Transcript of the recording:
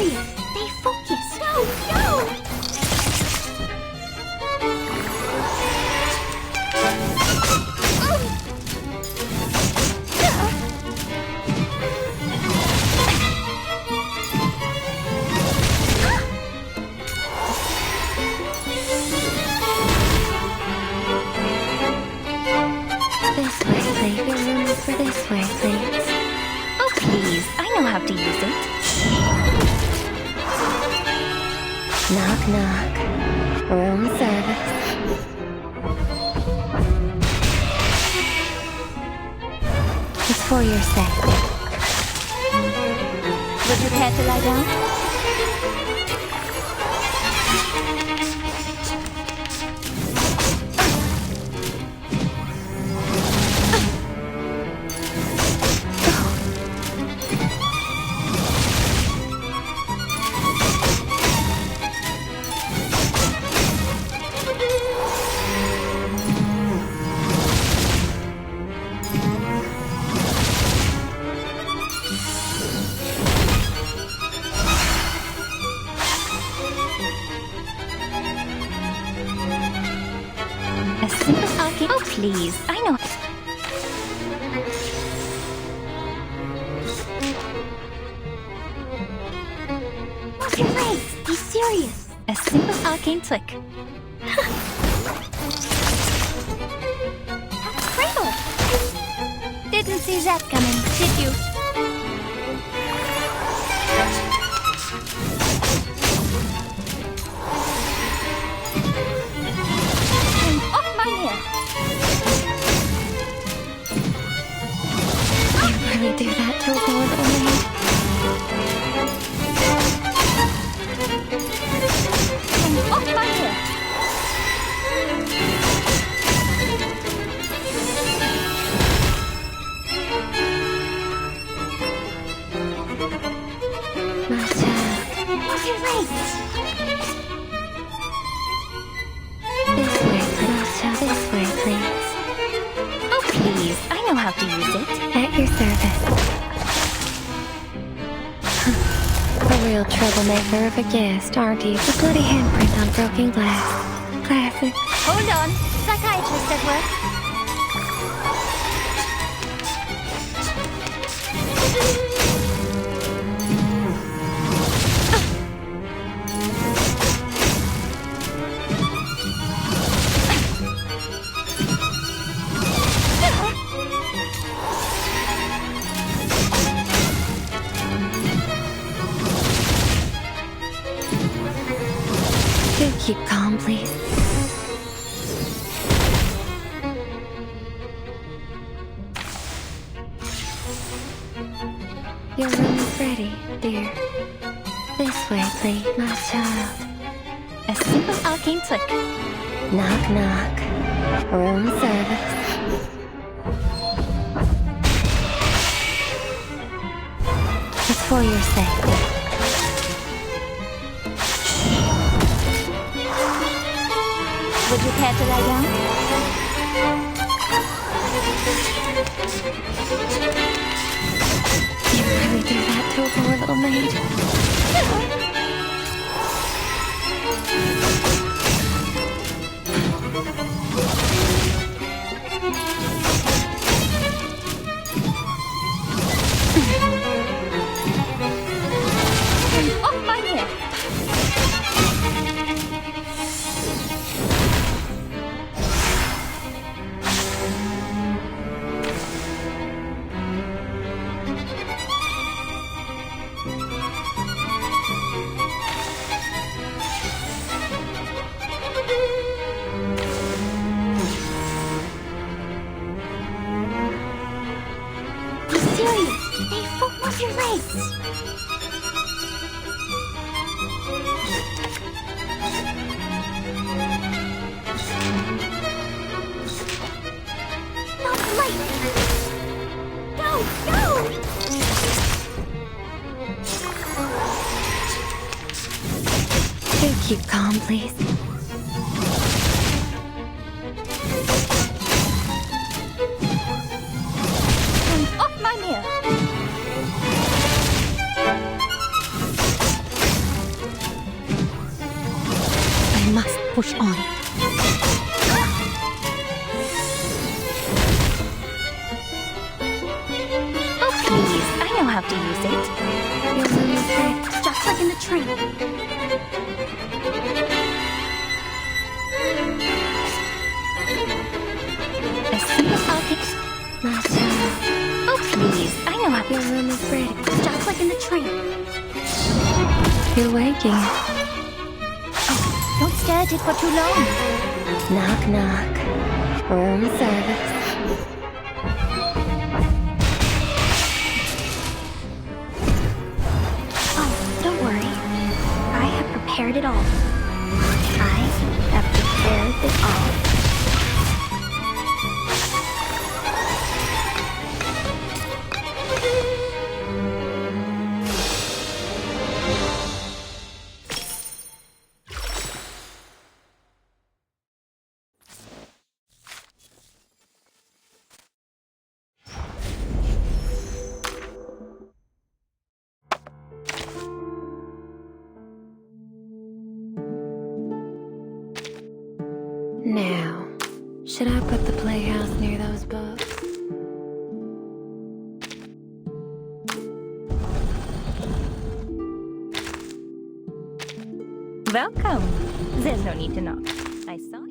serious. Stay focused. No, no! This way, please. Your room is for this way, please. Oh, please. I know how to use it. Knock, knock. Room service. It's for your safety. Would you care to lie down? A simple arcane. Oh, please. I know. What's your face? Be serious. A simple arcane trick. That's Cradle. Didn't see that coming, did you? And off my ear. You really do that to a poor little maid? And off my ear. My child. What's your face? This way, please. My child, this way, please. Oh, please. I know how to use it. At your service. A real troublemaker of a guest, aren't you? A bloody handprint on broken glass. Classic. Hold on. Psychiatrist at work. Do keep calm, please. Your room is ready, dear. This way, please, my child. A simple arcane trick. Knock, knock. Room service. It's for your safety. Would you care to lie down? You really do that to a poor little maid? And off my ear. Be serious. Stay focused. What's your face? Not the light. Go, go! Do keep calm, please. And off my mirror. push on. Oh, please. I know how to use it. Your room is ready. Just like in the train. As soon as I'll get... My child, Oh, please. I know how... your room is ready. Just like in the train. You're waking. Don't stare at it for too long. Knock, knock. Room service. Oh, don't worry. I have prepared it all. I have prepared it all. Now, should I put the playhouse near those books? Welcome. There's no need to knock. I saw